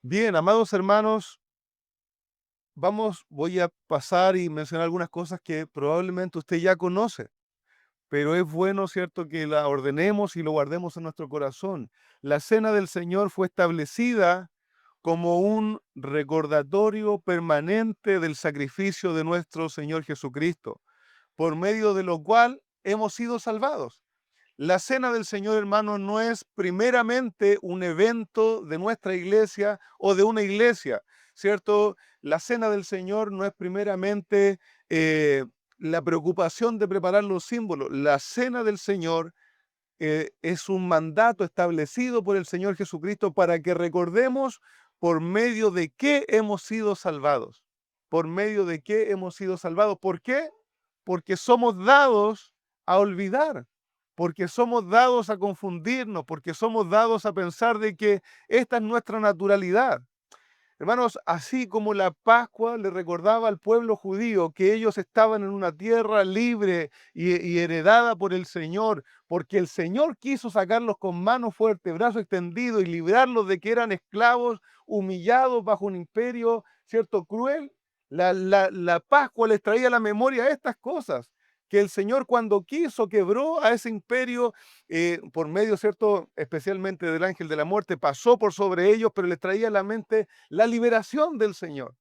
Bien, amados hermanos, voy a pasar y mencionar algunas cosas que probablemente usted ya conoce, pero es bueno, ¿cierto?, que la ordenemos y lo guardemos en nuestro corazón. La cena del Señor fue establecida como un recordatorio permanente del sacrificio de nuestro Señor Jesucristo, por medio de lo cual hemos sido salvados. La cena del Señor, hermano, no es primeramente un evento de nuestra iglesia o de una iglesia, ¿cierto? La cena del Señor no es primeramente eh, la preocupación de preparar los símbolos. La cena del Señor es un mandato establecido por el Señor Jesucristo para que recordemos por medio de qué hemos sido salvados. Por medio de qué hemos sido salvados. ¿Por qué? Porque somos dados a olvidar, porque somos dados a confundirnos, porque somos dados a pensar de que esta es nuestra naturalidad. Hermanos, así como la Pascua le recordaba al pueblo judío que ellos estaban en una tierra libre y heredada por el Señor, porque el Señor quiso sacarlos con mano fuerte, brazo extendido y librarlos de que eran esclavos, humillados bajo un imperio, ¿cierto?, cruel. La Pascua les traía a la memoria estas cosas, que el Señor cuando quiso quebró a ese imperio por medio, ¿cierto?, especialmente del ángel de la muerte, pasó por sobre ellos, pero les traía a la mente la liberación del Señor.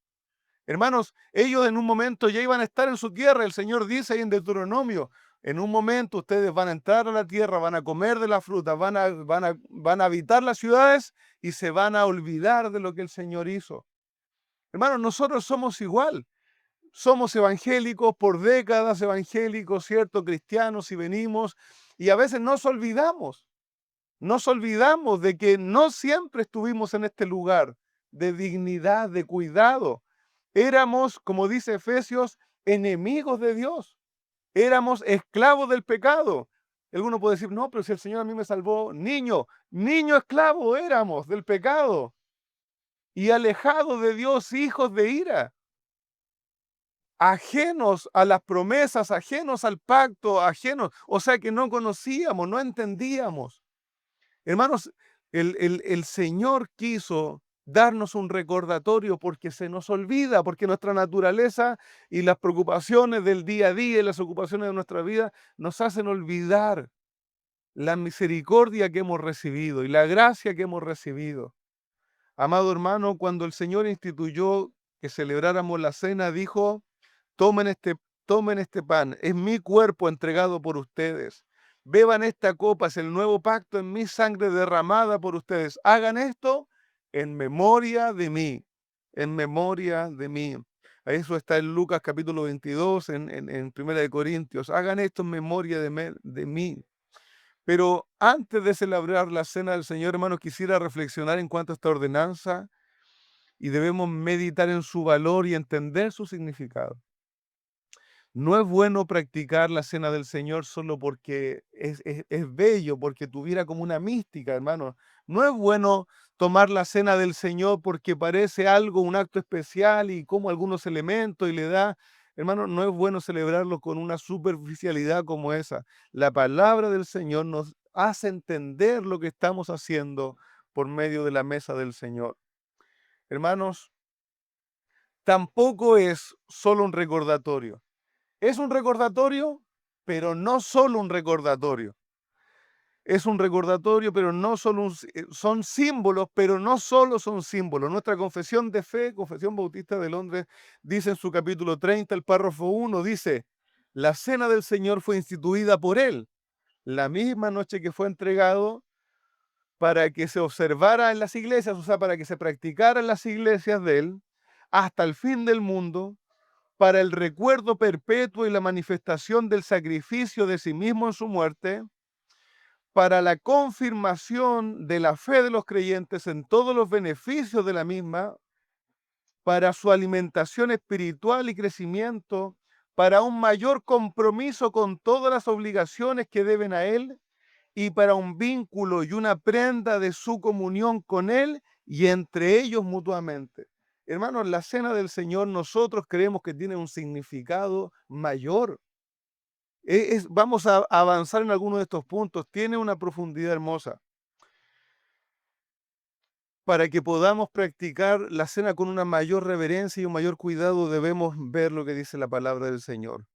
Hermanos, ellos en un momento ya iban a estar en su tierra. El Señor dice ahí en Deuteronomio, en un momento ustedes van a entrar a la tierra, van a comer de la fruta, van a habitar las ciudades y se van a olvidar de lo que el Señor hizo. Hermanos, nosotros somos igual. Somos evangélicos por décadas, evangélicos, ¿cierto? Cristianos y venimos y a veces nos olvidamos. Nos olvidamos de que no siempre estuvimos en este lugar de dignidad, de cuidado. Éramos, como dice Efesios, enemigos de Dios. Éramos esclavos del pecado. Alguno puede decir, no, pero si el Señor a mí me salvó, niño esclavo éramos del pecado y alejados de Dios, hijos de ira, ajenos a las promesas, ajenos al pacto, ajenos, o sea que no conocíamos, no entendíamos. Hermanos, el Señor quiso darnos un recordatorio porque se nos olvida, porque nuestra naturaleza y las preocupaciones del día a día y las ocupaciones de nuestra vida nos hacen olvidar la misericordia que hemos recibido y la gracia que hemos recibido. Amado hermano, cuando el Señor instituyó que celebráramos la cena, dijo, Tomen este, tomen este pan, es mi cuerpo entregado por ustedes. Beban esta copa, es el nuevo pacto en mi sangre derramada por ustedes. Hagan esto en memoria de mí, en memoria de mí. Eso está en Lucas capítulo 22, en Primera de Corintios. Hagan esto en memoria de mí. Pero antes de celebrar la cena del Señor, hermanos, quisiera reflexionar en cuanto a esta ordenanza y debemos meditar en su valor y entender su significado. No es bueno practicar la cena del Señor solo porque es bello, porque tuviera como una mística, hermano. No es bueno tomar la cena del Señor porque parece algo, un acto especial y como algunos elementos y le da, hermano, no es bueno celebrarlo con una superficialidad como esa. La palabra del Señor nos hace entender lo que estamos haciendo por medio de la mesa del Señor. Hermanos, tampoco es solo un recordatorio. Es un recordatorio, pero no solo un recordatorio. Es un recordatorio, pero no solo son símbolos, pero no solo son símbolos. Nuestra confesión de fe, Confesión Bautista de Londres, dice en su capítulo 30, el párrafo 1, dice, la cena del Señor fue instituida por Él, la misma noche que fue entregado para que se observara en las iglesias, o sea, para que se practicara en las iglesias de Él, hasta el fin del mundo, para el recuerdo perpetuo y la manifestación del sacrificio de sí mismo en su muerte, para la confirmación de la fe de los creyentes en todos los beneficios de la misma, para su alimentación espiritual y crecimiento, para un mayor compromiso con todas las obligaciones que deben a Él y para un vínculo y una prenda de su comunión con Él y entre ellos mutuamente. Hermanos, la cena del Señor nosotros creemos que tiene un significado mayor. Vamos a avanzar en algunos de estos puntos. Tiene una profundidad hermosa. para que podamos practicar la cena con una mayor reverencia y un mayor cuidado, debemos ver lo que dice la palabra del Señor.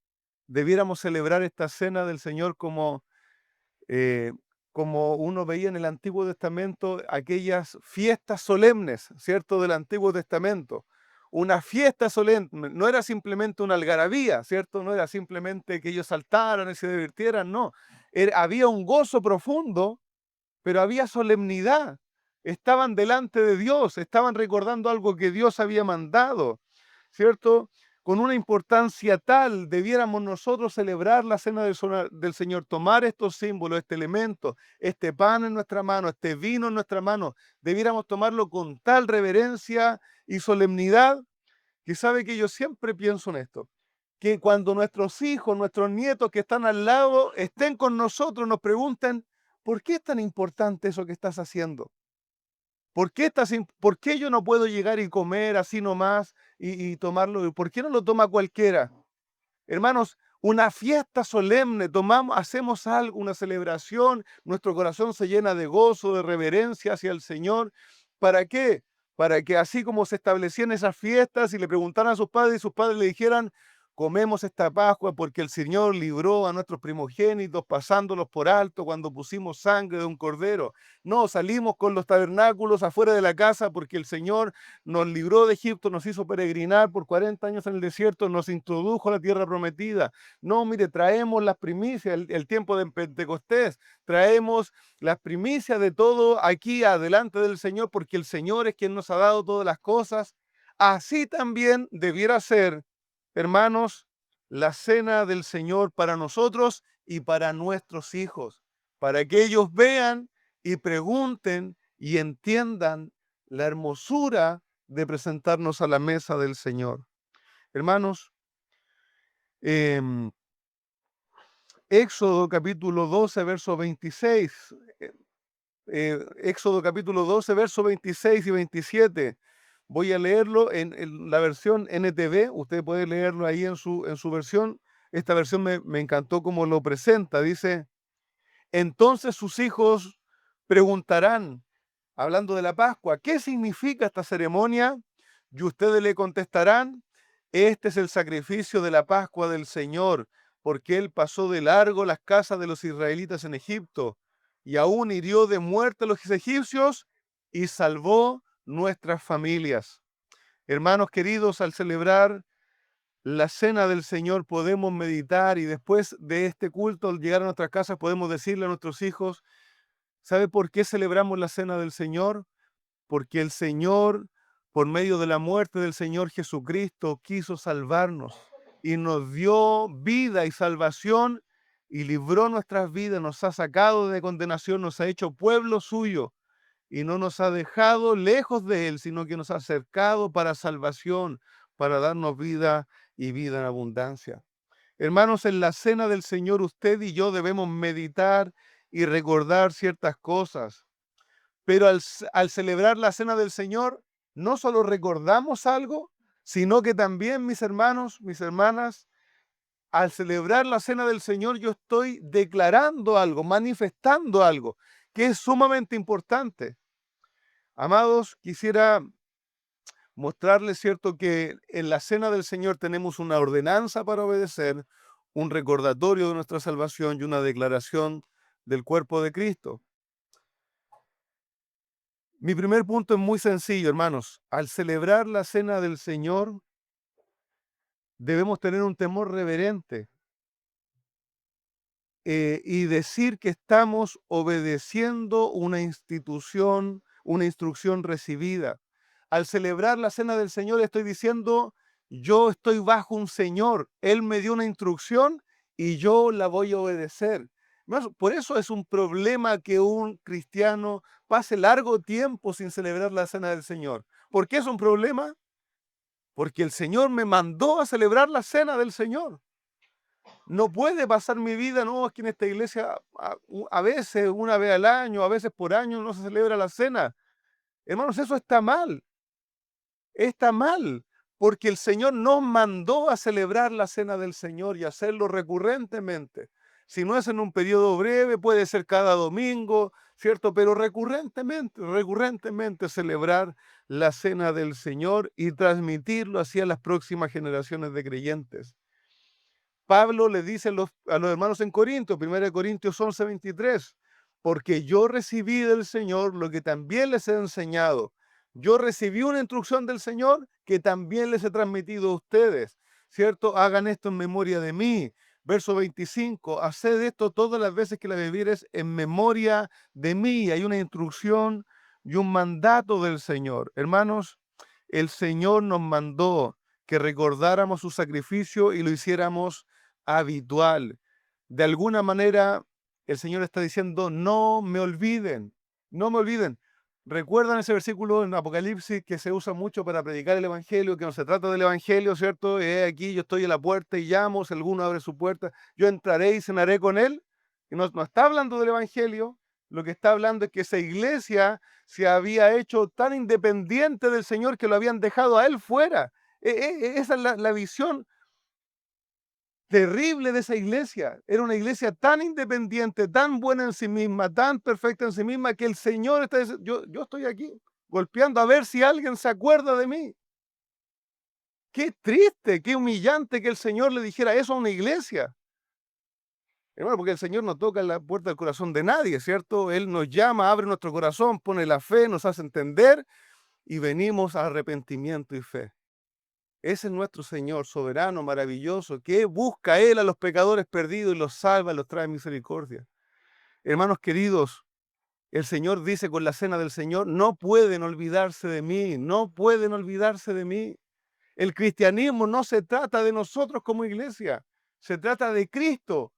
Debiéramos celebrar esta cena del Señor eh, como uno veía en el Antiguo Testamento, aquellas fiestas solemnes, ¿cierto? Del Antiguo Testamento. Una fiesta solemne, no era simplemente una algarabía, ¿cierto? No era simplemente que ellos saltaran y se divirtieran, no. Había un gozo profundo, pero había solemnidad. Estaban delante de Dios, estaban recordando algo que Dios había mandado, ¿cierto? Con una importancia tal, debiéramos nosotros celebrar la cena del Señor, tomar estos símbolos, este elemento, este pan en nuestra mano, este vino en nuestra mano, debiéramos tomarlo con tal reverencia y solemnidad, que sabe que yo siempre pienso en esto, que cuando nuestros hijos, nuestros nietos que están al lado estén con nosotros, nos pregunten, ¿por qué es tan importante eso que estás haciendo? ¿Por qué yo no puedo llegar y comer así nomás y tomarlo? ¿Por qué no lo toma cualquiera? Hermanos, una fiesta solemne, hacemos algo, una celebración, nuestro corazón se llena de gozo, de reverencia hacia el Señor. ¿Para qué? Para que así como se establecían esas fiestas y le preguntaran a sus padres y sus padres le dijeran, comemos esta Pascua porque el Señor libró a nuestros primogénitos pasándolos por alto cuando pusimos sangre de un cordero. No, salimos con los tabernáculos afuera de la casa porque el Señor nos libró de Egipto, nos hizo peregrinar por 40 años en el desierto, nos introdujo a la tierra prometida. No, mire, traemos las primicias, el tiempo de Pentecostés, traemos las primicias de todo aquí adelante del Señor, porque el Señor es quien nos ha dado todas las cosas. Así también debiera ser, hermanos, la cena del Señor para nosotros y para nuestros hijos, para que ellos vean y pregunten y entiendan la hermosura de presentarnos a la mesa del Señor. Hermanos, em, Éxodo capítulo 12, verso 26. Éxodo capítulo 12, verso 26 y 27. Voy a leerlo en la versión NTV. Usted puede leerlo ahí en su versión. Esta versión me encantó como lo presenta. Dice, entonces sus hijos preguntarán, hablando de la Pascua, ¿qué significa esta ceremonia? Y ustedes le contestarán, este es el sacrificio de la Pascua del Señor, porque Él pasó de largo las casas de los israelitas en Egipto y aún hirió de muerte a los egipcios y salvó nuestras familias. Hermanos queridos, al celebrar la cena del Señor podemos meditar y después de este culto, al llegar a nuestras casas, podemos decirle a nuestros hijos, ¿sabe por qué celebramos la cena del Señor? Porque el Señor, por medio de la muerte del Señor Jesucristo, quiso salvarnos y nos dio vida y salvación y libró nuestras vidas, nos ha sacado de condenación, nos ha hecho pueblo suyo y no nos ha dejado lejos de Él, sino que nos ha acercado para salvación, para darnos vida y vida en abundancia. Hermanos, en la cena del Señor usted y yo debemos meditar y recordar ciertas cosas. Pero al celebrar la cena del Señor, no solo recordamos algo, sino que también, mis hermanos, mis hermanas, al celebrar la cena del Señor, yo estoy declarando algo, manifestando algo, que es sumamente importante. Amados, quisiera mostrarles, cierto, que en la cena del Señor tenemos una ordenanza para obedecer, un recordatorio de nuestra salvación y una declaración del cuerpo de Cristo. Mi primer punto es muy sencillo, hermanos. Al celebrar la cena del Señor, debemos tener un temor reverente y decir que estamos obedeciendo una institución, una instrucción recibida. Al celebrar la cena del Señor, estoy diciendo, yo estoy bajo un Señor. Él me dio una instrucción y yo la voy a obedecer. Hermanos, por eso es un problema que un cristiano pase largo tiempo sin celebrar la cena del Señor. ¿Por qué es un problema? Porque el Señor me mandó a celebrar la cena del Señor. No puede pasar mi vida, no, es que en esta iglesia a veces, una vez al año, a veces por año no se celebra la cena. Hermanos, eso está mal, porque el Señor nos mandó a celebrar la cena del Señor y hacerlo recurrentemente. Si no es en un periodo breve, puede ser cada domingo, ¿cierto? Pero recurrentemente celebrar la cena del Señor y transmitirlo hacia las próximas generaciones de creyentes. Pablo le dice a los hermanos en Corinto, 1 Corintios 11:23, porque yo recibí del Señor lo que también les he enseñado. Yo recibí una instrucción del Señor que también les he transmitido a ustedes, ¿cierto? Hagan esto en memoria de mí. Verso 25, haced esto todas las veces que la bebieres en memoria de mí. Hay una instrucción y un mandato del Señor. Hermanos, el Señor nos mandó que recordáramos su sacrificio y lo hiciéramos habitual. De alguna manera, el Señor está diciendo, no me olviden, no me olviden. ¿Recuerdan ese versículo en Apocalipsis que se usa mucho para predicar el Evangelio, que no se trata del Evangelio, ¿cierto? Aquí yo estoy en la puerta y llamo, si alguno abre su puerta, yo entraré y cenaré con él. Y no está hablando del Evangelio, lo que está hablando es que esa iglesia se había hecho tan independiente del Señor que lo habían dejado a él fuera. Esa es la visión terrible de esa iglesia. Era una iglesia tan independiente, tan buena en sí misma, tan perfecta en sí misma, que el Señor está diciendo, yo estoy aquí golpeando a ver si alguien se acuerda de mí. Qué triste, qué humillante que el Señor le dijera eso a una iglesia. Hermano, porque el Señor no toca en la puerta del corazón de nadie, ¿cierto? Él nos llama, abre nuestro corazón, pone la fe, nos hace entender y venimos a arrepentimiento y fe. Ese es nuestro Señor soberano, maravilloso, que busca Él a los pecadores perdidos y los salva, los trae misericordia. Hermanos queridos, el Señor dice con la cena del Señor, no pueden olvidarse de mí, no pueden olvidarse de mí. El cristianismo no se trata de nosotros como iglesia, se trata de Cristo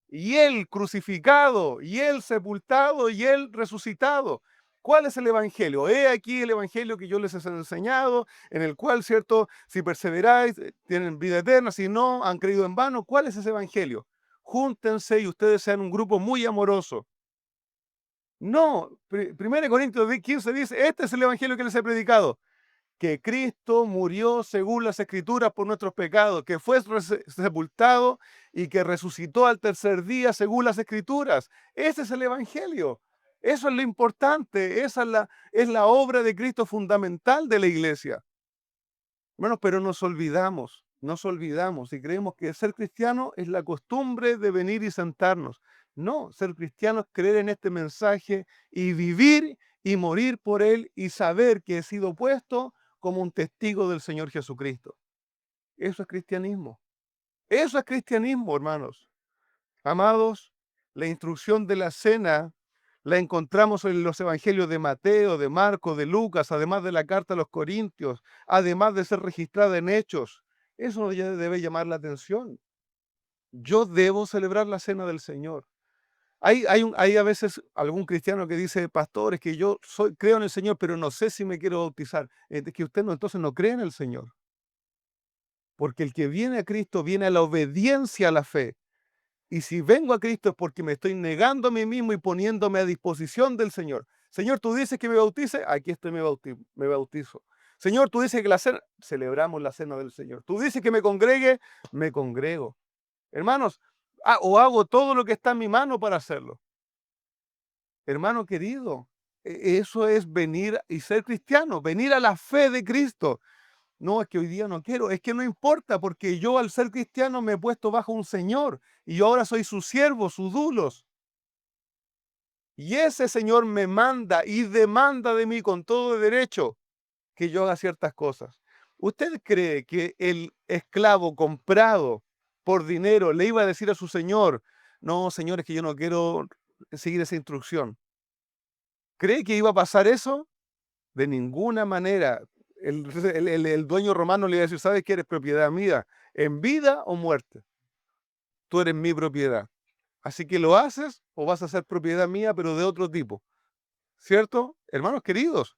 y Él crucificado, y Él sepultado, y Él resucitado. ¿Cuál es el Evangelio? He aquí el Evangelio que yo les he enseñado, en el cual, ¿cierto? Si perseveráis, tienen vida eterna, si no, han creído en vano. ¿Cuál es ese Evangelio? Júntense y ustedes sean un grupo muy amoroso. No, 1 Corintios 15 dice, este es el Evangelio que les he predicado, que Cristo murió según las Escrituras por nuestros pecados, que fue sepultado y que resucitó al tercer día según las Escrituras. Ese es el Evangelio. Eso es lo importante. Esa es la obra de Cristo fundamental de la iglesia. Hermanos, pero nos olvidamos y creemos que ser cristiano es la costumbre de venir y sentarnos. No, ser cristiano es creer en este mensaje y vivir y morir por él y saber que he sido puesto como un testigo del Señor Jesucristo. Eso es cristianismo. Eso es cristianismo, hermanos. Amados, la instrucción de la cena la encontramos en los evangelios de Mateo, de Marcos, de Lucas, además de la carta a los Corintios, además de ser registrada en Hechos. Eso ya debe llamar la atención. Yo debo celebrar la cena del Señor. Hay a veces algún cristiano que dice, pastor, es que creo en el Señor, pero no sé si me quiero bautizar. Es que usted entonces no cree en el Señor. Porque el que viene a Cristo viene a la obediencia a la fe. Y si vengo a Cristo es porque me estoy negando a mí mismo y poniéndome a disposición del Señor. Señor, tú dices que me bautice, aquí estoy, me bautizo. Señor, tú dices que celebramos la cena del Señor. Tú dices que me congregue, me congrego. Hermanos, o hago todo lo que está en mi mano para hacerlo. Hermano querido, eso es venir y ser cristiano, venir a la fe de Cristo. No, es que hoy día no quiero, es que no importa, porque yo al ser cristiano me he puesto bajo un Señor y yo ahora soy su siervo, su dulos. Y ese Señor me manda y demanda de mí con todo derecho que yo haga ciertas cosas. ¿Usted cree que el esclavo comprado por dinero le iba a decir a su Señor, no, Señor, es que yo no quiero seguir esa instrucción? ¿Cree que iba a pasar eso? De ninguna manera. El dueño romano le iba a decir, ¿sabes qué? Eres propiedad mía, en vida o muerte. Tú eres mi propiedad. Así que lo haces o vas a ser propiedad mía, pero de otro tipo. ¿Cierto? Hermanos queridos,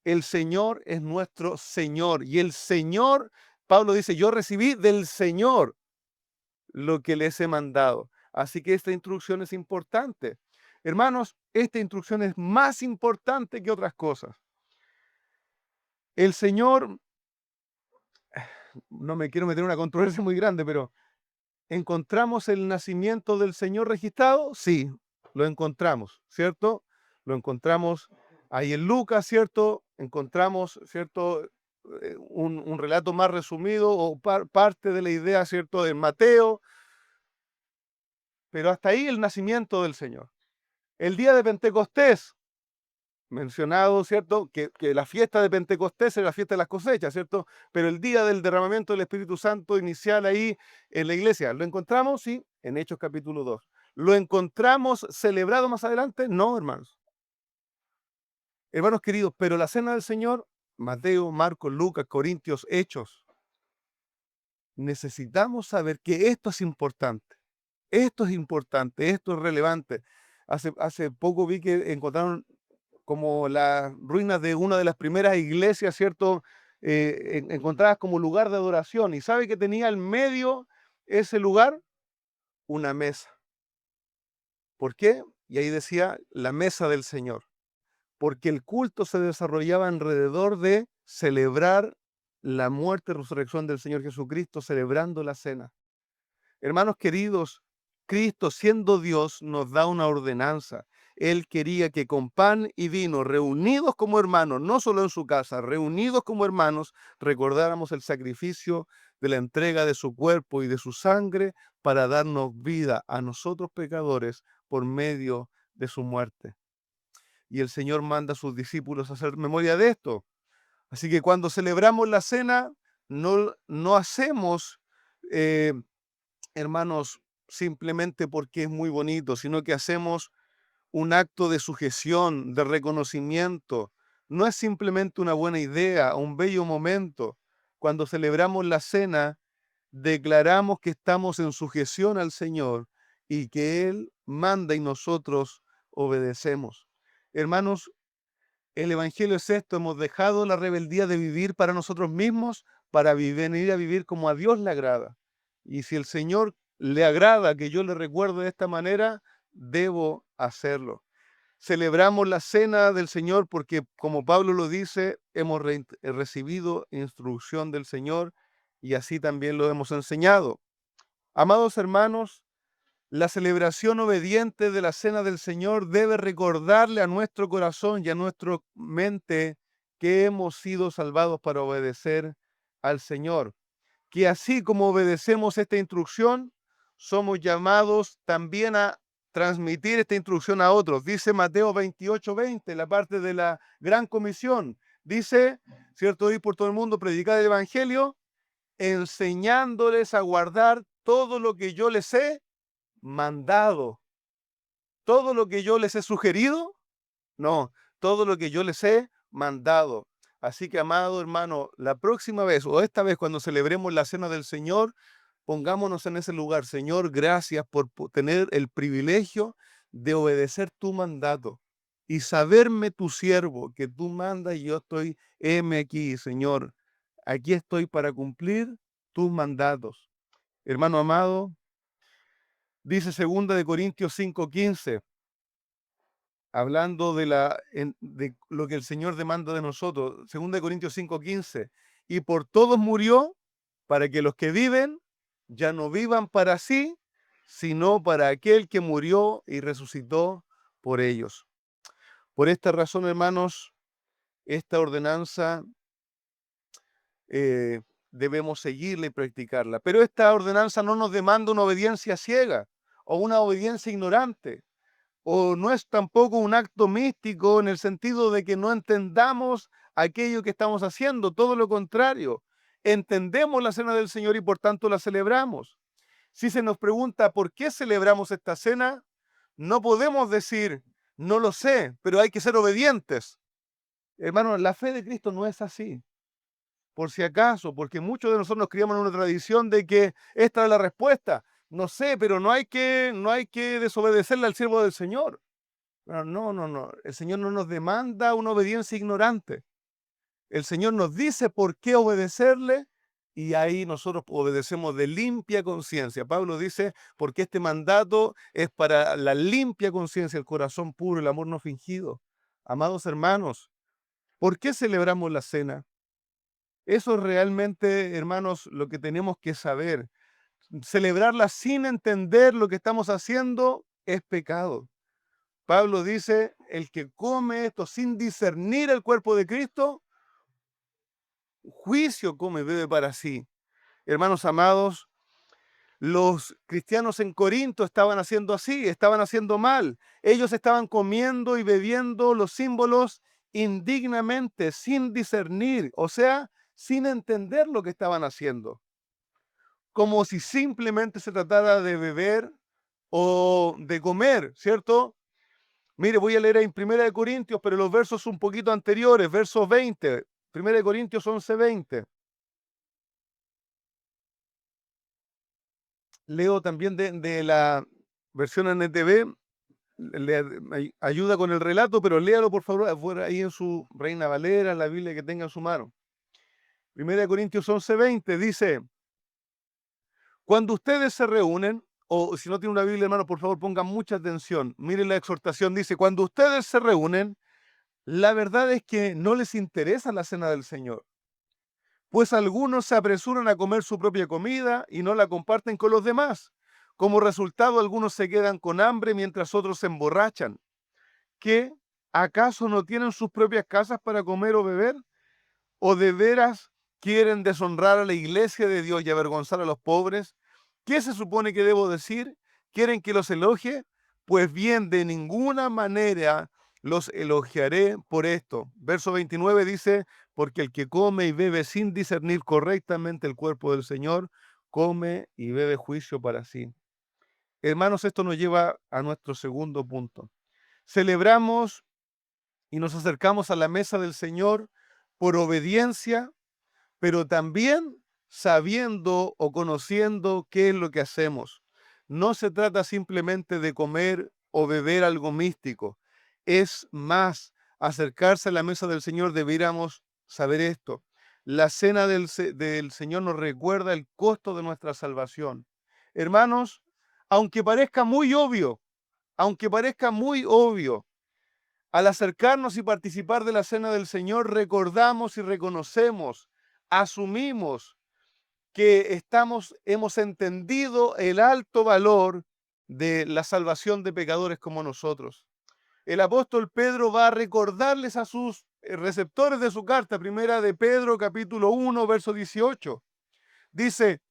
el Señor es nuestro Señor. Y el Señor, Pablo dice, yo recibí del Señor lo que les he mandado. Así que esta instrucción es importante. Hermanos, esta instrucción es más importante que otras cosas. El Señor, no me quiero meter en una controversia muy grande, pero ¿Encontramos el nacimiento del Señor registrado? Sí, lo encontramos, ¿cierto? Lo encontramos ahí en Lucas, ¿cierto? Encontramos, ¿cierto? Un relato más resumido o parte de la idea, ¿cierto? De Mateo, pero hasta ahí el nacimiento del Señor. El día de Pentecostés, mencionado, ¿cierto? Que la fiesta de Pentecostés es la fiesta de las cosechas, ¿cierto? Pero el día del derramamiento del Espíritu Santo inicial ahí en la iglesia, ¿lo encontramos? Sí, en Hechos capítulo 2. ¿Lo encontramos celebrado más adelante? No, hermanos. Hermanos queridos, pero la cena del Señor, Mateo, Marcos, Lucas, Corintios, Hechos, necesitamos saber que esto es importante. Esto es importante, esto es relevante. Hace poco vi que encontraron como las ruinas de una de las primeras iglesias, ¿cierto? Encontradas como lugar de adoración. ¿Y sabe que tenía al medio ese lugar? Una mesa. ¿Por qué? Y ahí decía la mesa del Señor. Porque el culto se desarrollaba alrededor de celebrar la muerte y resurrección del Señor Jesucristo, celebrando la cena. Hermanos queridos, Cristo siendo Dios nos da una ordenanza. Él quería que con pan y vino, reunidos como hermanos, no solo en su casa, reunidos como hermanos, recordáramos el sacrificio de la entrega de su cuerpo y de su sangre para darnos vida a nosotros pecadores por medio de su muerte. Y el Señor manda a sus discípulos a hacer memoria de esto. Así que cuando celebramos la cena, no hacemos eh, hermanos, simplemente porque es muy bonito, sino que hacemos un acto de sujeción, de reconocimiento. No es simplemente una buena idea, un bello momento. Cuando celebramos la cena, declaramos que estamos en sujeción al Señor y que Él manda y nosotros obedecemos. Hermanos, el Evangelio es esto, hemos dejado la rebeldía de vivir para nosotros mismos para venir a vivir como a Dios le agrada. Y si el Señor le agrada que yo le recuerde de esta manera, debo hacerlo. Celebramos la cena del Señor porque, como Pablo lo dice, hemos recibido instrucción del Señor y así también lo hemos enseñado. Amados hermanos, la celebración obediente de la cena del Señor debe recordarle a nuestro corazón y a nuestra mente que hemos sido salvados para obedecer al Señor. Que así como obedecemos esta instrucción, somos llamados también a transmitir esta instrucción a otros. Dice Mateo 28:20, la parte de la gran comisión. Dice, ¿cierto? Ir por todo el mundo, predicar el Evangelio, enseñándoles a guardar todo lo que yo les he mandado. Todo lo que yo les he sugerido, no, todo lo que yo les he mandado. Así que, amado hermano, la próxima vez o esta vez cuando celebremos la cena del Señor, pongámonos en ese lugar. Señor, gracias por tener el privilegio de obedecer tu mandato y saberme tu siervo, que tú mandas y yo estoy, heme aquí, Señor. Aquí estoy para cumplir tus mandatos. Hermano amado, dice 2 Corintios 5:15, hablando de lo que el Señor demanda de nosotros. 2 Corintios 5:15, y por todos murió, para que los que viven ya no vivan para sí, sino para aquel que murió y resucitó por ellos. Por esta razón, hermanos, esta ordenanza eh, debemos seguirla y practicarla. Pero esta ordenanza no nos demanda una obediencia ciega o una obediencia ignorante. O no es tampoco un acto místico en el sentido de que no entendamos aquello que estamos haciendo, todo lo contrario. Entendemos la cena del Señor y por tanto la celebramos. Si se nos pregunta por qué celebramos esta cena, no podemos decir, no lo sé, pero hay que ser obedientes. Hermano, la fe de Cristo no es así. Por si acaso, porque muchos de nosotros nos criamos en una tradición de que esta es la respuesta. No sé, pero no hay que desobedecerle al siervo del Señor. No, no, no. El Señor no nos demanda una obediencia ignorante. El Señor nos dice por qué obedecerle y ahí nosotros obedecemos de limpia conciencia. Pablo dice, porque este mandato es para la limpia conciencia, el corazón puro, el amor no fingido. Amados hermanos, ¿por qué celebramos la cena? Eso es realmente, hermanos, lo que tenemos que saber. celebrarla sin entender lo que estamos haciendo es pecado. Pablo dice, el que come esto sin discernir el cuerpo de Cristo, juicio come y bebe para sí. Hermanos amados, los cristianos en Corinto estaban haciendo así, estaban haciendo mal. Ellos estaban comiendo y bebiendo los símbolos indignamente, sin discernir, o sea, sin entender lo que estaban haciendo. Como si simplemente se tratara de beber o de comer, ¿cierto? Mire, voy a leer en Primera de Corintios, pero los versos un poquito anteriores, versos 20. Primera de Corintios 11:20. Leo también de la versión NTV, me ayuda con el relato, pero léalo por favor ahí en su Reina Valera, la Biblia que tenga en su mano. Primera de Corintios 11:20 dice, cuando ustedes se reúnen, o si no tiene una Biblia, hermano, por favor pongan mucha atención. Miren la exhortación, dice, cuando ustedes se reúnen, la verdad es que no les interesa la cena del Señor, pues algunos se apresuran a comer su propia comida y no la comparten con los demás. Como resultado, algunos se quedan con hambre mientras otros se emborrachan. ¿Qué? ¿Acaso no tienen sus propias casas para comer o beber? ¿O de veras quieren deshonrar a la iglesia de Dios y avergonzar a los pobres? ¿Qué se supone que debo decir? ¿Quieren que los elogie? Pues bien, de ninguna manera los elogiaré por esto. Verso 29 dice, porque el que come y bebe sin discernir correctamente el cuerpo del Señor, come y bebe juicio para sí. Hermanos, esto nos lleva a nuestro segundo punto. Celebramos y nos acercamos a la mesa del Señor por obediencia, pero también sabiendo o conociendo qué es lo que hacemos. No se trata simplemente de comer o beber algo místico. Es más, acercarse a la mesa del Señor debiéramos saber esto. La cena del Señor nos recuerda el costo de nuestra salvación. Hermanos, aunque parezca muy obvio, aunque parezca muy obvio, al acercarnos y participar de la cena del Señor, recordamos y reconocemos, asumimos que hemos entendido el alto valor de la salvación de pecadores como nosotros. El apóstol Pedro va a recordarles a sus receptores de su carta, primera de Pedro, capítulo 1, verso 18. Dice,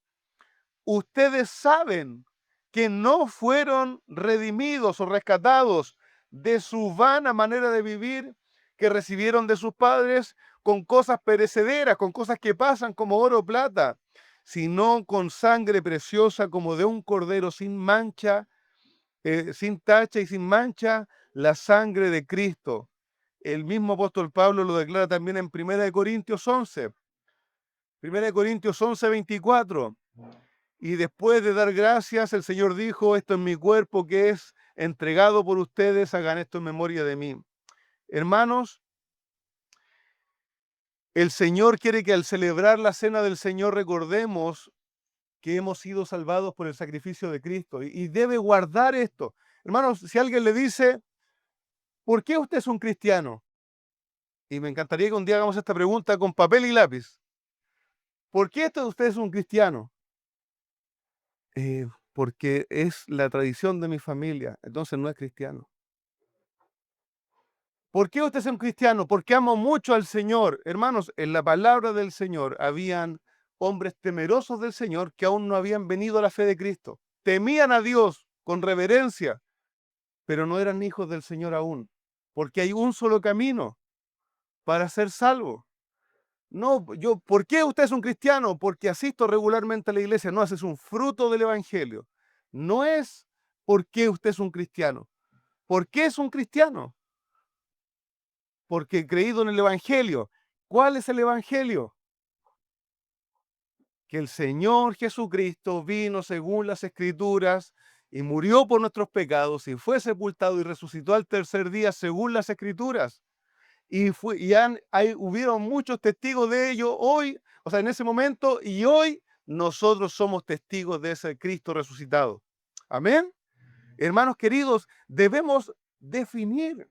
ustedes saben que no fueron redimidos o rescatados de su vana manera de vivir que recibieron de sus padres con cosas perecederas, con cosas que pasan como oro o plata, sino con sangre preciosa como de un cordero sin mancha, sin tacha y sin mancha, la sangre de Cristo. El mismo apóstol Pablo lo declara también en 1 Corintios 11. 1 Corintios 11:24. Y después de dar gracias, el Señor dijo, esto es mi cuerpo que es entregado por ustedes, hagan esto en memoria de mí. Hermanos, el Señor quiere que al celebrar la cena del Señor recordemos que hemos sido salvados por el sacrificio de Cristo y debe guardar esto. Hermanos, si alguien le dice, ¿por qué usted es un cristiano? Y me encantaría que un día hagamos esta pregunta con papel y lápiz. ¿Por qué usted es un cristiano? Porque es la tradición de mi familia, entonces no es cristiano. ¿Por qué usted es un cristiano? Porque amo mucho al Señor. Hermanos, en la palabra del Señor habían hombres temerosos del Señor que aún no habían venido a la fe de Cristo. Temían a Dios con reverencia, pero no eran hijos del Señor aún. Porque hay un solo camino para ser salvo. No, ¿por qué usted es un cristiano? Porque asisto regularmente a la iglesia. No, ese es un fruto del Evangelio. No es por qué usted es un cristiano. ¿Por qué es un cristiano? Porque he creído en el Evangelio. ¿Cuál es el Evangelio? Que el Señor Jesucristo vino según las Escrituras y murió por nuestros pecados y fue sepultado y resucitó al tercer día según las Escrituras. Hubieron muchos testigos de ello hoy, o sea, en ese momento, y hoy nosotros somos testigos de ese Cristo resucitado. Amén. Hermanos queridos, debemos definir,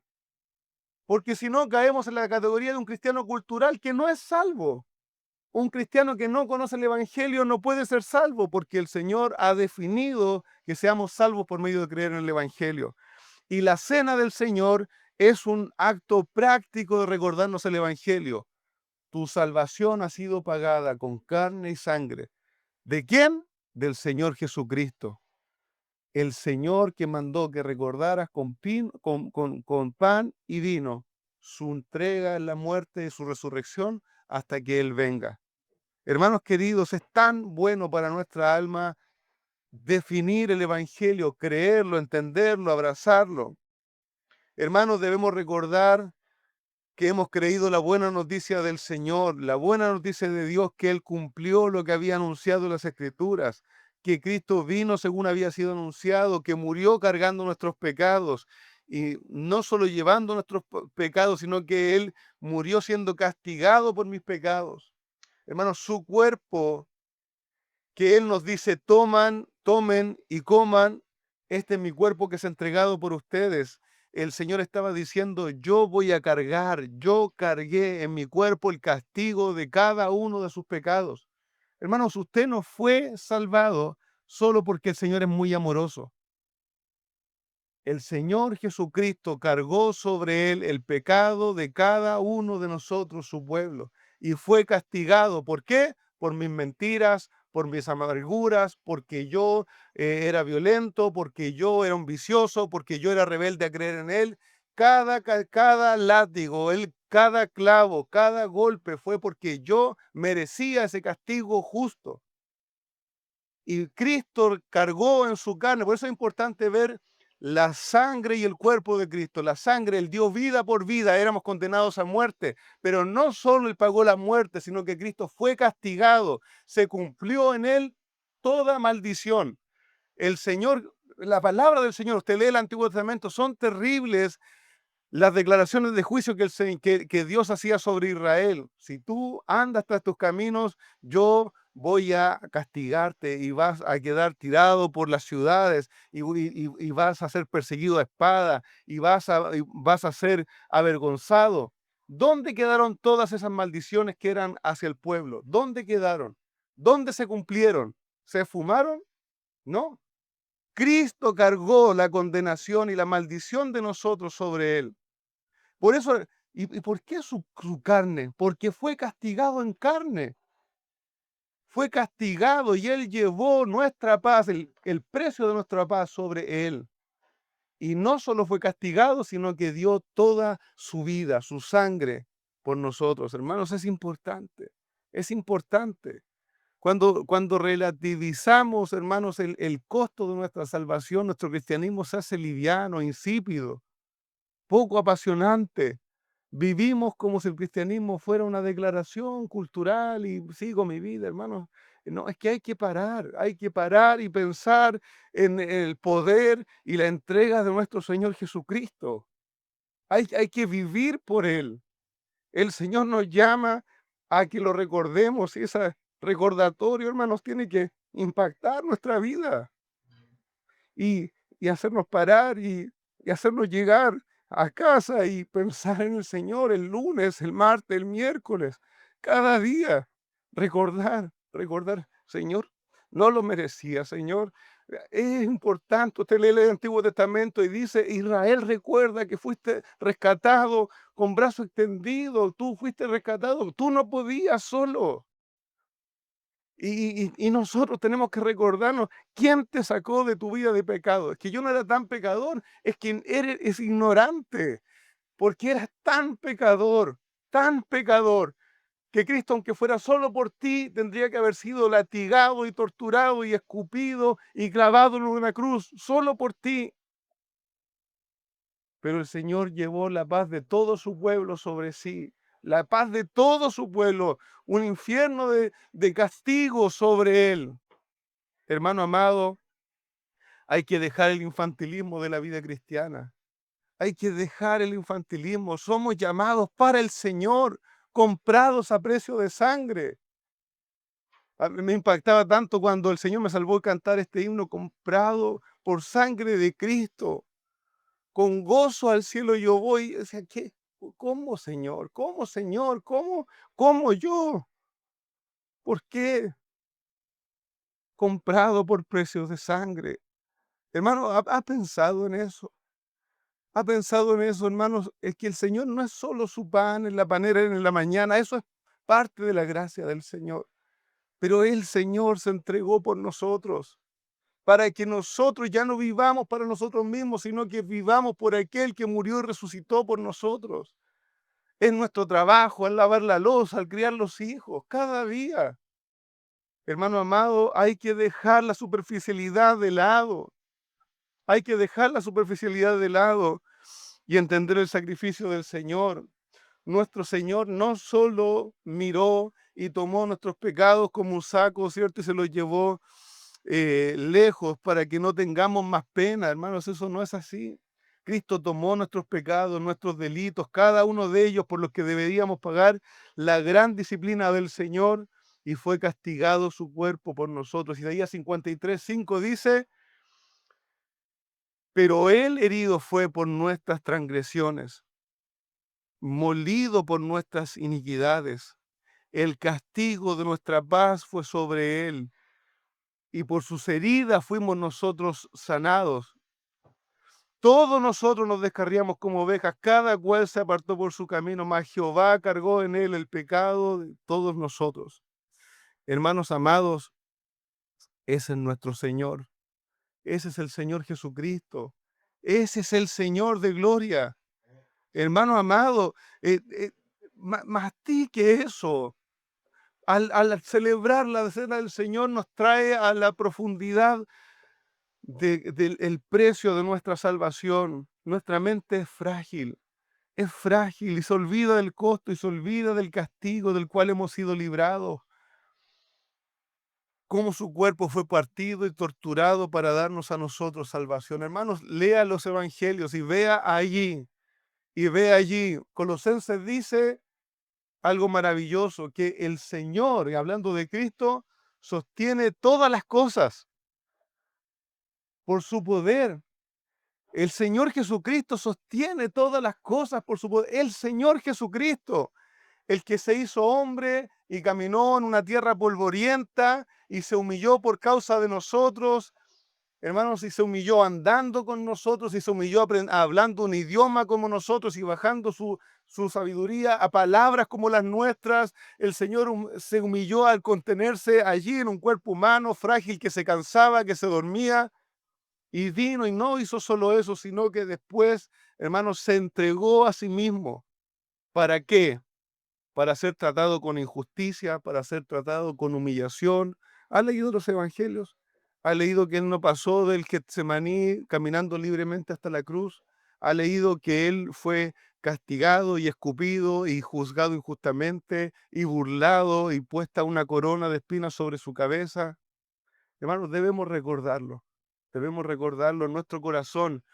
porque si no caemos en la categoría de un cristiano cultural que no es salvo. Un cristiano que no conoce el Evangelio no puede ser salvo porque el Señor ha definido que seamos salvos por medio de creer en el Evangelio. Y la cena del Señor es un acto práctico de recordarnos el Evangelio. Tu salvación ha sido pagada con carne y sangre. ¿De quién? Del Señor Jesucristo. El Señor que mandó que recordaras con pan y vino su entrega en la muerte y su resurrección hasta que Él venga. Hermanos queridos, es tan bueno para nuestra alma definir el Evangelio, creerlo, entenderlo, abrazarlo. Hermanos, debemos recordar que hemos creído la buena noticia del Señor, la buena noticia de Dios, que Él cumplió lo que había anunciado en las Escrituras, que Cristo vino según había sido anunciado, que murió cargando nuestros pecados, y no solo llevando nuestros pecados, sino que Él murió siendo castigado por mis pecados. Hermanos, su cuerpo, que Él nos dice, tomen y coman, este es mi cuerpo que es entregado por ustedes. El Señor estaba diciendo, yo voy a cargar, yo cargué en mi cuerpo el castigo de cada uno de sus pecados. Hermanos, usted no fue salvado solo porque el Señor es muy amoroso. El Señor Jesucristo cargó sobre él el pecado de cada uno de nosotros, su pueblo, y fue castigado. ¿Por qué? Por mis mentiras, por mis amarguras, porque yo era violento, porque yo era un vicioso, porque yo era rebelde a creer en él. Cada látigo, cada clavo, cada golpe fue porque yo merecía ese castigo justo. Y Cristo cargó en su carne. Por eso es importante ver la sangre y el cuerpo de Cristo. La sangre, Él dio vida por vida, éramos condenados a muerte, pero no solo Él pagó la muerte, sino que Cristo fue castigado, se cumplió en Él toda maldición. El Señor, la palabra del Señor, usted lee el Antiguo Testamento, son terribles las declaraciones de juicio que Dios hacía sobre Israel. Si tú andas tras tus caminos, yo voy a castigarte y vas a quedar tirado por las ciudades y vas a ser perseguido a espada y vas a ser avergonzado. ¿Dónde quedaron todas esas maldiciones que eran hacia el pueblo? ¿Dónde quedaron? ¿Dónde se cumplieron? ¿Se esfumaron? No. Cristo cargó la condenación y la maldición de nosotros sobre él. Por eso, ¿y por qué su carne? Porque fue castigado en carne. Fue castigado y Él llevó nuestra paz, el precio de nuestra paz sobre Él. Y no solo fue castigado, sino que dio toda su vida, su sangre por nosotros. Hermanos, es importante. Es importante. Cuando relativizamos, hermanos, el costo de nuestra salvación, nuestro cristianismo se hace liviano, insípido, poco apasionante. Vivimos como si el cristianismo fuera una declaración cultural y sigo mi vida, hermanos. No, es que hay que parar y pensar en el poder y la entrega de nuestro Señor Jesucristo. Hay que vivir por Él. El Señor nos llama a que lo recordemos y ese recordatorio, hermanos, tiene que impactar nuestra vida y, y hacernos parar y hacernos llegar a casa y pensar en el Señor el lunes, el martes, el miércoles, cada día. Recordar, Señor, no lo merecía, Señor. Es importante, usted lee el Antiguo Testamento y dice, Israel recuerda que fuiste rescatado con brazo extendido, tú fuiste rescatado, tú no podías solo. Y nosotros tenemos que recordarnos quién te sacó de tu vida de pecado. Es que yo no era tan pecador, es que eres ignorante, porque eras tan pecador, que Cristo, aunque fuera solo por ti, tendría que haber sido latigado y torturado y escupido y clavado en una cruz, solo por ti. Pero el Señor llevó la paz de todo su pueblo sobre sí, la paz de todo su pueblo, un infierno de castigo sobre él. Hermano amado, hay que dejar el infantilismo de la vida cristiana. Hay que dejar el infantilismo. Somos llamados para el Señor, comprados a precio de sangre. A mí me impactaba tanto cuando el Señor me salvó al cantar este himno, comprado por sangre de Cristo. Con gozo al cielo yo voy. O sea, ¿qué? ¿Cómo, Señor? ¿Cómo, Señor? ¿Cómo yo? ¿Por qué? Comprado por precios de sangre. Hermano, ¿ha pensado en eso? ¿Ha pensado en eso, hermanos? Es que el Señor no es solo su pan en la panera en la mañana, eso es parte de la gracia del Señor. Pero el Señor se entregó por nosotros, para que nosotros ya no vivamos para nosotros mismos, sino que vivamos por aquel que murió y resucitó por nosotros. Es nuestro trabajo, al lavar la loza, al criar los hijos, cada día. Hermano amado, hay que dejar la superficialidad de lado. Hay que dejar la superficialidad de lado y entender el sacrificio del Señor. Nuestro Señor no solo miró y tomó nuestros pecados como un saco, ¿cierto? Y se los llevó lejos para que no tengamos más pena, hermanos, eso no es así. Cristo tomó nuestros pecados, nuestros delitos, cada uno de ellos por los que deberíamos pagar la gran disciplina del Señor y fue castigado su cuerpo por nosotros. Isaías 53:5 dice, pero él herido fue por nuestras transgresiones, molido por nuestras iniquidades. El castigo de nuestra paz fue sobre él, y por sus heridas fuimos nosotros sanados. Todos nosotros nos descarriamos como ovejas, cada cual se apartó por su camino, mas Jehová cargó en él el pecado de todos nosotros. Hermanos amados, ese es nuestro Señor, ese es el Señor Jesucristo, ese es el Señor de gloria. Hermano amado, mastique eso. Al celebrar la cena del Señor nos trae a la profundidad del precio de nuestra salvación. Nuestra mente es frágil y se olvida del costo y se olvida del castigo del cual hemos sido librados. Cómo su cuerpo fue partido y torturado para darnos a nosotros salvación. Hermanos, lea los evangelios y vea allí. Colosenses dice algo maravilloso, que el Señor, y hablando de Cristo, sostiene todas las cosas por su poder. El Señor Jesucristo sostiene todas las cosas por su poder. El Señor Jesucristo, el que se hizo hombre y caminó en una tierra polvorienta y se humilló por causa de nosotros, hermanos, y se humilló andando con nosotros y se humilló hablando un idioma como nosotros y bajando su sabiduría a palabras como las nuestras. El Señor se humilló al contenerse allí en un cuerpo humano frágil que se cansaba, que se dormía. Y vino y no hizo solo eso, sino que después, hermanos, se entregó a sí mismo. ¿Para qué? Para ser tratado con injusticia, para ser tratado con humillación. ¿Ha leído los evangelios? ¿Ha leído que él no pasó del Getsemaní caminando libremente hasta la cruz? ¿Ha leído que él fue castigado y escupido y juzgado injustamente y burlado y puesta una corona de espinas sobre su cabeza? Hermanos, debemos recordarlo en nuestro corazón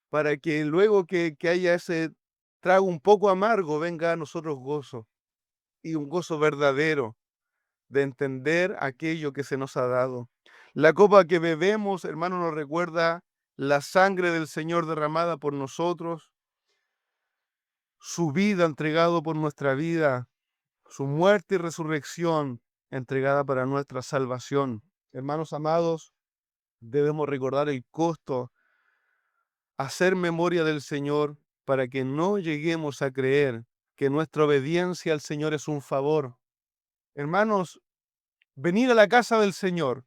para que luego que haya ese trago un poco amargo, venga a nosotros gozo y un gozo verdadero de entender aquello que se nos ha dado. La copa que bebemos, hermano, nos recuerda la sangre del Señor derramada por nosotros, su vida entregado por nuestra vida, su muerte y resurrección entregada para nuestra salvación. Hermanos amados, debemos recordar el costo, hacer memoria del Señor para que no lleguemos a creer que nuestra obediencia al Señor es un favor. Hermanos, venir a la casa del Señor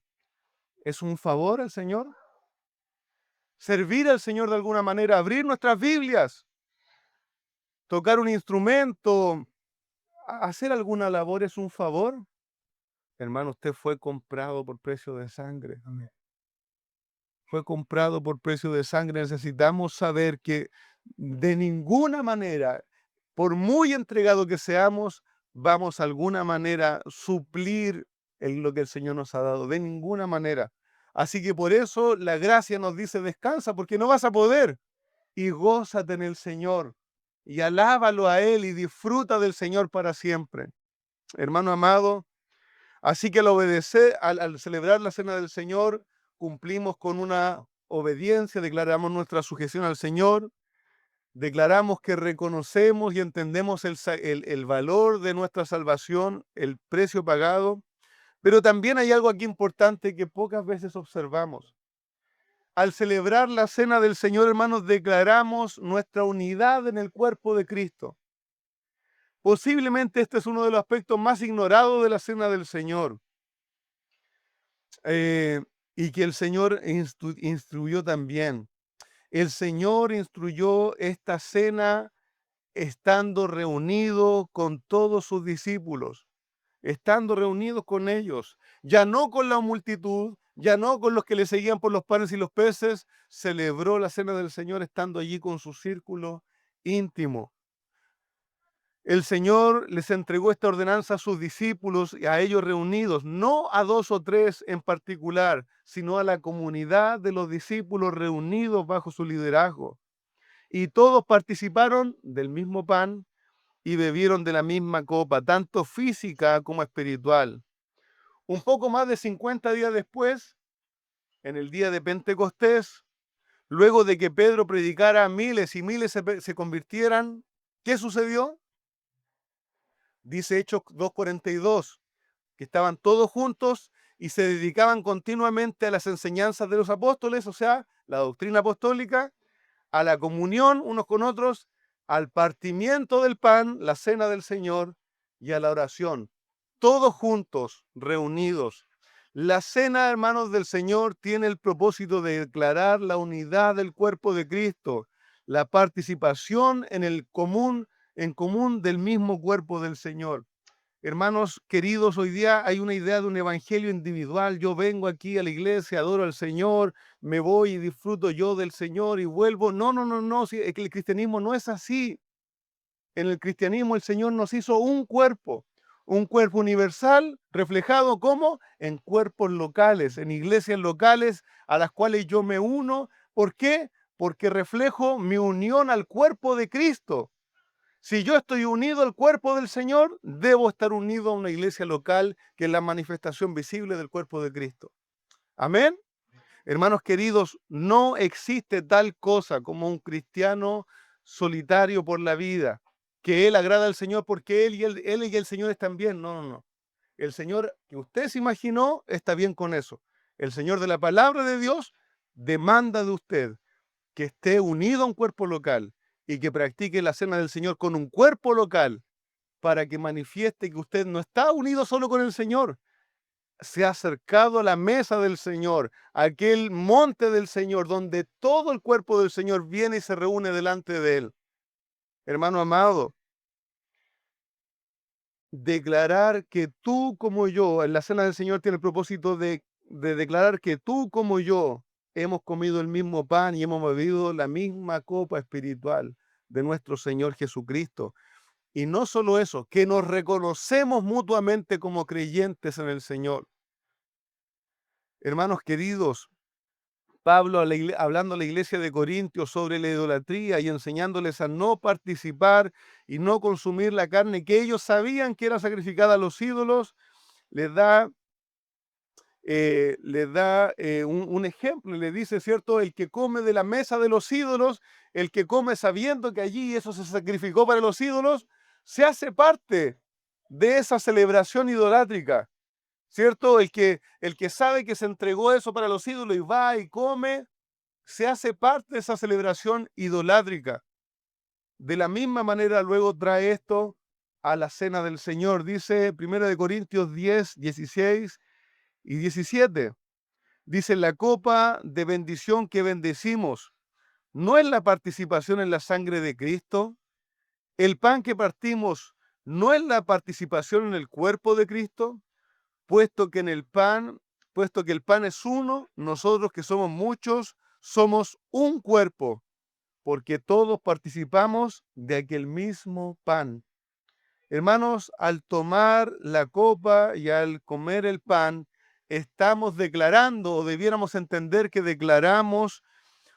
es un favor al Señor. Servir al Señor de alguna manera, abrir nuestras Biblias, tocar un instrumento, hacer alguna labor es un favor. Hermano, usted fue comprado por precio de sangre. Amén. Fue comprado por precio de sangre. Necesitamos saber que de ninguna manera, por muy entregado que seamos, vamos a alguna manera suplir lo que el Señor nos ha dado. De ninguna manera. Así que por eso la gracia nos dice descansa, porque no vas a poder. Y gózate en el Señor. Y alábalo a Él y disfruta del Señor para siempre. Hermano amado, así que al obedecer, al celebrar la cena del Señor, cumplimos con una obediencia, declaramos nuestra sujeción al Señor Declaramos que reconocemos y entendemos el valor de nuestra salvación, el precio pagado, pero también hay algo aquí importante que pocas veces observamos. Al celebrar la cena del Señor, hermanos, declaramos nuestra unidad en el cuerpo de Cristo. Posiblemente este es uno de los aspectos más ignorados de la cena del Señor, eh, y que el Señor instruyó también. El Señor instruyó esta cena estando reunido con todos sus discípulos, estando reunidos con ellos, ya no con la multitud, ya no con los que le seguían por los panes y los peces, celebró la cena del Señor estando allí con su círculo íntimo. El Señor les entregó esta ordenanza a sus discípulos y a ellos reunidos, no a dos o tres en particular, sino a la comunidad de los discípulos reunidos bajo su liderazgo. Y todos participaron del mismo pan y bebieron de la misma copa, tanto física como espiritual. Un poco más de 50 días después, en el día de Pentecostés, luego de que Pedro predicara a miles y miles se convirtieran, ¿qué sucedió? Dice Hechos 2:42, que estaban todos juntos y se dedicaban continuamente a las enseñanzas de los apóstoles, o sea, la doctrina apostólica, a la comunión unos con otros, al partimiento del pan, la cena del Señor, y a la oración. Todos juntos, reunidos. La cena, hermanos del Señor, tiene el propósito de declarar la unidad del cuerpo de Cristo, la participación en común del mismo cuerpo del Señor. Hermanos queridos, hoy día hay una idea de un evangelio individual. Yo vengo aquí a la iglesia, adoro al Señor, me voy y disfruto yo del Señor y vuelvo. No, no, no, no. Es que el cristianismo no es así. En el cristianismo el Señor nos hizo un cuerpo universal reflejado como en cuerpos locales, en iglesias locales a las cuales yo me uno. ¿Por qué? Porque reflejo mi unión al cuerpo de Cristo. Si yo estoy unido al cuerpo del Señor, debo estar unido a una iglesia local que es la manifestación visible del cuerpo de Cristo. Amén. Hermanos queridos, no existe tal cosa como un cristiano solitario por la vida, que él agrada al Señor porque él y el Señor están bien. No, no, no. El Señor que usted se imaginó está bien con eso. El Señor de la palabra de Dios demanda de usted que esté unido a un cuerpo local y que practique la cena del Señor con un cuerpo local para que manifieste que usted no está unido solo con el Señor, se ha acercado a la mesa del Señor, a aquel monte del Señor, donde todo el cuerpo del Señor viene y se reúne delante de él. Hermano amado, declarar que tú como yo, en la cena del Señor tiene el propósito de declarar que tú como yo hemos comido el mismo pan y hemos bebido la misma copa espiritual de nuestro Señor Jesucristo. Y no solo eso, que nos reconocemos mutuamente como creyentes en el Señor. Hermanos queridos, Pablo hablando a la iglesia de Corintios sobre la idolatría y enseñándoles a no participar y no consumir la carne que ellos sabían que era sacrificada a los ídolos, les da, un ejemplo, le dice, ¿cierto? El que come de la mesa de los ídolos, el que come sabiendo que allí eso se sacrificó para los ídolos, se hace parte de esa celebración idolátrica, ¿cierto? El que sabe que se entregó eso para los ídolos y va y come, se hace parte de esa celebración idolátrica. De la misma manera luego trae esto a la cena del Señor. Dice 1 Corintios 10, 16 y 17. Dice, la copa de bendición que bendecimos, ¿no es la participación en la sangre de Cristo? El pan que partimos, ¿no es la participación en el cuerpo de Cristo? Puesto que en el pan, puesto que el pan es uno, nosotros que somos muchos, somos un cuerpo, porque todos participamos de aquel mismo pan. Hermanos, al tomar la copa y al comer el pan, estamos declarando, o debiéramos entender que declaramos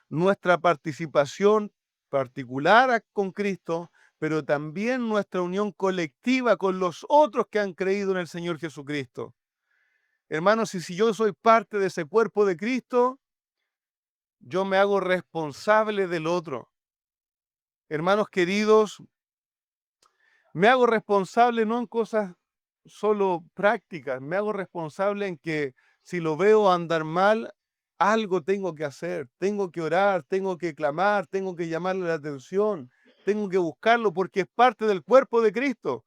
nuestra participación particular con Cristo, pero también nuestra unión colectiva con los otros que han creído en el Señor Jesucristo. Hermanos, y si yo soy parte de ese cuerpo de Cristo, yo me hago responsable del otro. Hermanos queridos, me hago responsable no en cosas solo prácticas, me hago responsable en que si lo veo andar mal, algo tengo que hacer, tengo que orar, tengo que clamar, tengo que llamarle la atención, tengo que buscarlo porque es parte del cuerpo de Cristo.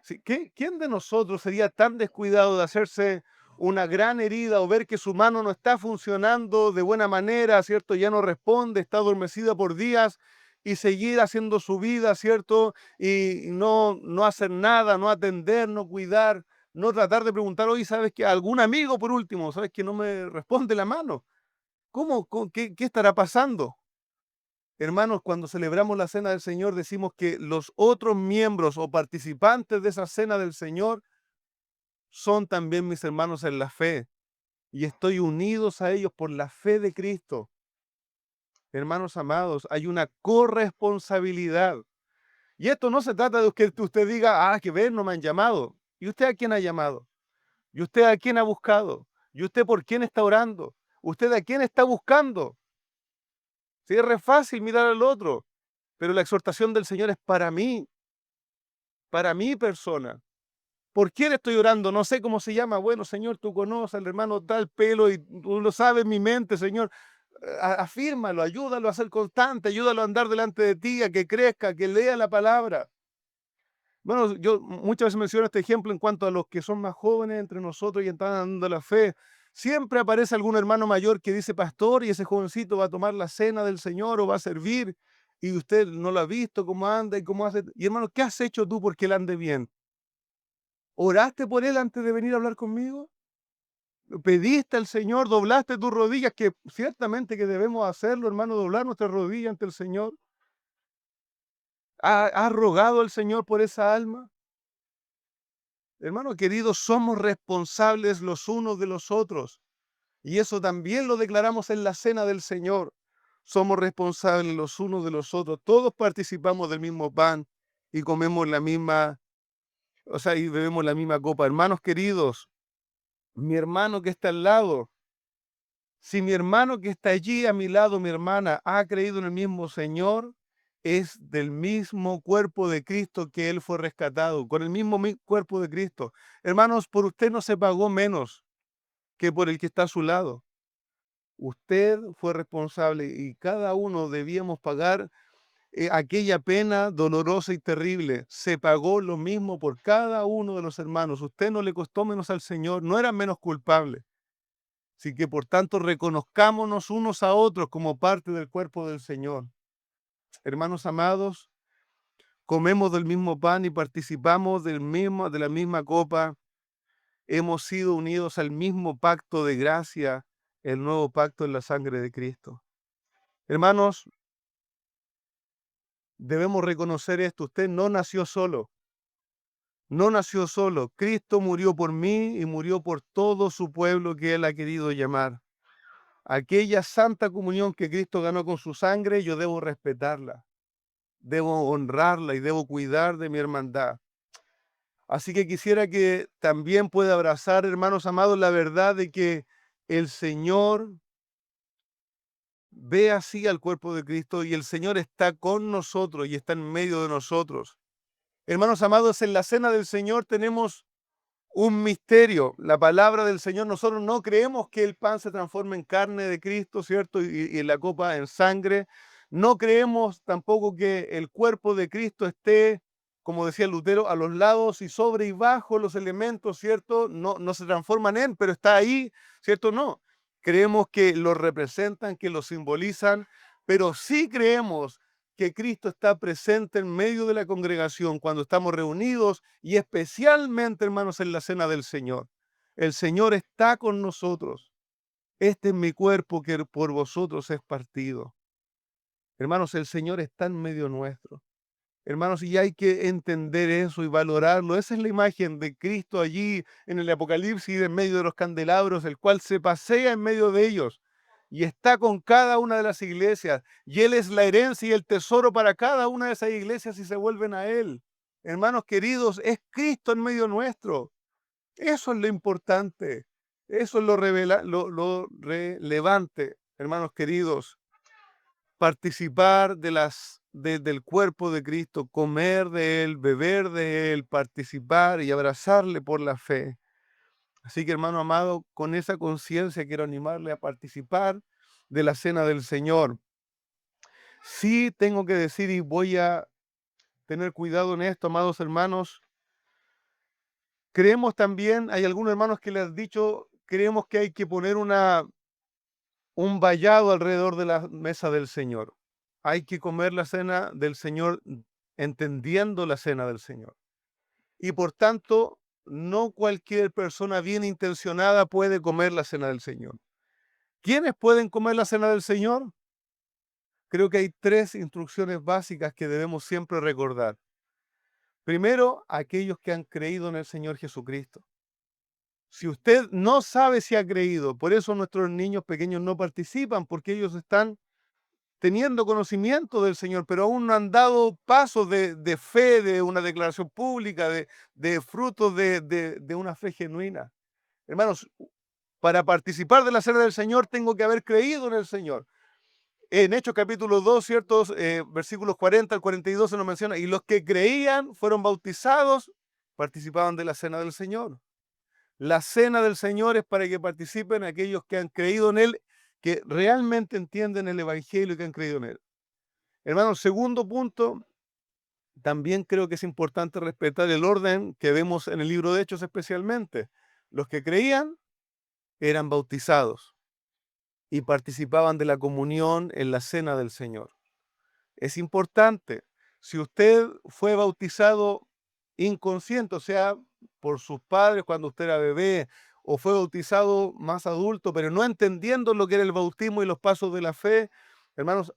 Sí, ¿quién de nosotros sería tan descuidado de hacerse una gran herida o ver que su mano no está funcionando de buena manera, ¿cierto? Ya no responde, está adormecida por días y seguir haciendo su vida, ¿cierto? Y no hacer nada, no atender, no cuidar, no tratar de preguntar, oye, ¿sabes qué? Algún amigo por último, ¿sabes que no me responde la mano? ¿Qué estará pasando? Hermanos, cuando celebramos la cena del Señor, decimos que los otros miembros o participantes de esa cena del Señor son también mis hermanos en la fe y estoy unidos a ellos por la fe de Cristo. Hermanos amados, hay una corresponsabilidad. Y esto no se trata de que usted diga, que ver, no me han llamado. ¿Y usted a quién ha llamado? ¿Y usted a quién ha buscado? ¿Y usted por quién está orando? ¿Usted a quién está buscando? Si es re fácil mirar al otro, pero la exhortación del Señor es para mi persona. ¿Por quién estoy orando? No sé cómo se llama. Bueno, Señor, tú conoces al hermano tal pelo y tú lo sabes en mi mente, Señor. Afírmalo, ayúdalo a ser constante, ayúdalo a andar delante de ti, a que crezca, que lea la palabra. Bueno, yo muchas veces menciono este ejemplo en cuanto a los que son más jóvenes entre nosotros y están andando la fe. Siempre aparece algún hermano mayor que dice, pastor, y ese jovencito va a tomar la cena del Señor o va a servir, y usted no lo ha visto, cómo anda y cómo hace. Y hermano, ¿qué has hecho tú porque él ande bien? ¿Oraste por él antes de venir a hablar conmigo? ¿Pediste al Señor? ¿Doblaste tus rodillas? Que ciertamente que debemos hacerlo, hermano, doblar nuestras rodillas ante el Señor. ¿Has rogado al Señor por esa alma? Hermano querido, somos responsables los unos de los otros. Y eso también lo declaramos en la cena del Señor. Somos responsables los unos de los otros. Todos participamos del mismo pan y comemos la misma, o sea, y bebemos la misma copa. Hermanos queridos, mi hermano que está al lado, si mi hermano que está allí a mi lado, mi hermana, ha creído en el mismo Señor, es del mismo cuerpo de Cristo que Él fue rescatado, con el mismo cuerpo de Cristo. Hermanos, por usted no se pagó menos que por el que está a su lado. Usted fue responsable y cada uno debíamos pagar aquella pena dolorosa y terrible. Se pagó lo mismo por cada uno de los hermanos. Usted no le costó menos al Señor, no era menos culpable. Así que por tanto reconozcámonos unos a otros como parte del cuerpo del Señor. Hermanos amados, comemos del mismo pan y participamos de la misma copa. Hemos sido unidos al mismo pacto de gracia, el nuevo pacto en la sangre de Cristo. Hermanos, debemos reconocer esto. Usted no nació solo. No nació solo. Cristo murió por mí y murió por todo su pueblo que Él ha querido llamar. Aquella santa comunión que Cristo ganó con su sangre, yo debo respetarla, debo honrarla y debo cuidar de mi hermandad. Así que quisiera que también pueda abrazar, hermanos amados, la verdad de que el Señor ve así al cuerpo de Cristo y el Señor está con nosotros y está en medio de nosotros. Hermanos amados, en la cena del Señor tenemos un misterio, la palabra del Señor. Nosotros no creemos que el pan se transforme en carne de Cristo, ¿cierto? Y la copa en sangre. No creemos tampoco que el cuerpo de Cristo esté, como decía Lutero, a los lados y sobre y bajo los elementos, ¿cierto? No se transforman en, pero está ahí, ¿cierto? No. Creemos que lo representan, que lo simbolizan, pero sí creemos que Cristo está presente en medio de la congregación cuando estamos reunidos y especialmente, hermanos, en la cena del Señor. El Señor está con nosotros. Este es mi cuerpo que por vosotros es partido. Hermanos, el Señor está en medio nuestro. Hermanos, y hay que entender eso y valorarlo. Esa es la imagen de Cristo allí en el Apocalipsis, en medio de los candelabros, el cual se pasea en medio de ellos y está con cada una de las iglesias. Y Él es la herencia y el tesoro para cada una de esas iglesias si se vuelven a Él. Hermanos queridos, es Cristo en medio nuestro. Eso es lo importante. Eso es lo relevante, hermanos queridos. participar del cuerpo de Cristo, comer de Él, beber de Él, participar y abrazarle por la fe. Así que, hermano amado, con esa conciencia quiero animarle a participar de la cena del Señor. Sí tengo que decir, y voy a tener cuidado en esto, amados hermanos, creemos también, hay algunos hermanos que les han dicho, creemos que hay que poner un vallado alrededor de la mesa del Señor. Hay que comer la cena del Señor entendiendo la cena del Señor. Y por tanto, no cualquier persona bien intencionada puede comer la cena del Señor. ¿Quiénes pueden comer la cena del Señor? Creo que hay 3 instrucciones básicas que debemos siempre recordar. Primero, aquellos que han creído en el Señor Jesucristo. Si usted no sabe si ha creído, por eso nuestros niños pequeños no participan, porque ellos están teniendo conocimiento del Señor, pero aún no han dado pasos de fe, de una declaración pública, de frutos de una fe genuina. Hermanos, para participar de la cena del Señor tengo que haber creído en el Señor. En Hechos capítulo 2, ciertos versículos 40 al 42 se nos menciona, y los que creían fueron bautizados, participaban de la cena del Señor. La cena del Señor es para que participen aquellos que han creído en Él, que realmente entienden el Evangelio y que han creído en Él. Hermanos, segundo punto, también creo que es importante respetar el orden que vemos en el libro de Hechos especialmente. Los que creían eran bautizados y participaban de la comunión en la cena del Señor. Es importante, si usted fue bautizado inconsciente, o sea, por sus padres cuando usted era bebé, o fue bautizado más adulto, pero no entendiendo lo que era el bautismo y los pasos de la fe, hermanos,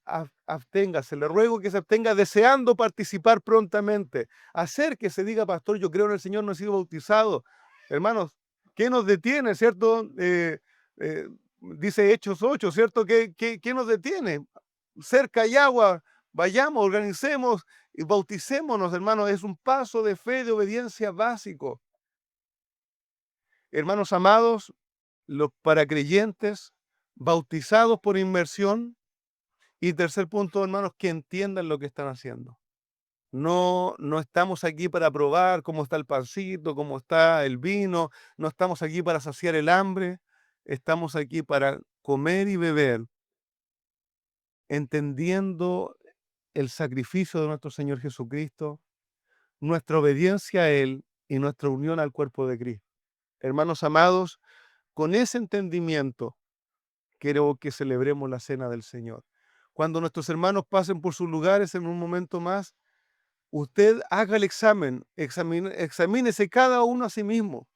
absténgase. Le ruego que se abstenga deseando participar prontamente. Hacer que se diga, pastor, yo creo en el Señor, no he sido bautizado. Hermanos, ¿qué nos detiene, cierto? Dice Hechos 8, ¿cierto? ¿Qué nos detiene? Cerca hay agua, vayamos, organicemos y bauticémonos, hermanos. Es un paso de fe, de obediencia básico. Hermanos amados, los para creyentes, bautizados por inmersión. Y tercer punto, hermanos, que entiendan lo que están haciendo. No estamos aquí para probar cómo está el pancito, cómo está el vino. No estamos aquí para saciar el hambre. Estamos aquí para comer y beber, entendiendo el sacrificio de nuestro Señor Jesucristo, nuestra obediencia a Él y nuestra unión al cuerpo de Cristo. Hermanos amados, con ese entendimiento quiero que celebremos la cena del Señor. Cuando nuestros hermanos pasen por sus lugares en un momento más, usted haga el examen, examínese cada uno a sí mismo.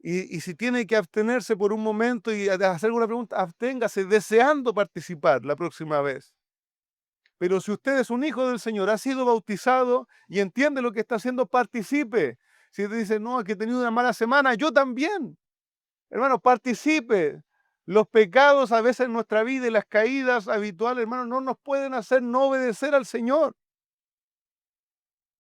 Y si tiene que abstenerse por un momento y hacer alguna pregunta, absténgase deseando participar la próxima vez. Pero si usted es un hijo del Señor, ha sido bautizado y entiende lo que está haciendo, participe. Si usted dice, no, es que he tenido una mala semana, yo también. Hermano, participe. Los pecados a veces en nuestra vida y las caídas habituales, hermano, no nos pueden hacer no obedecer al Señor.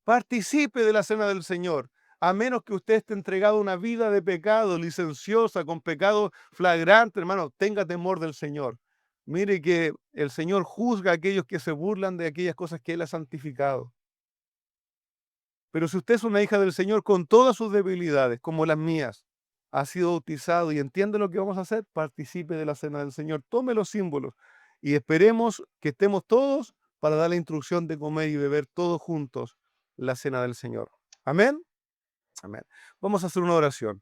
Participe de la cena del Señor, a menos que usted esté entregado a una vida de pecado, licenciosa, con pecado flagrante, hermano, tenga temor del Señor. Mire que el Señor juzga a aquellos que se burlan de aquellas cosas que Él ha santificado. Pero si usted es una hija del Señor con todas sus debilidades, como las mías, ha sido bautizado y entiende lo que vamos a hacer, participe de la cena del Señor, tome los símbolos y esperemos que estemos todos para dar la instrucción de comer y beber todos juntos la cena del Señor. Amén. Amén. Vamos a hacer una oración.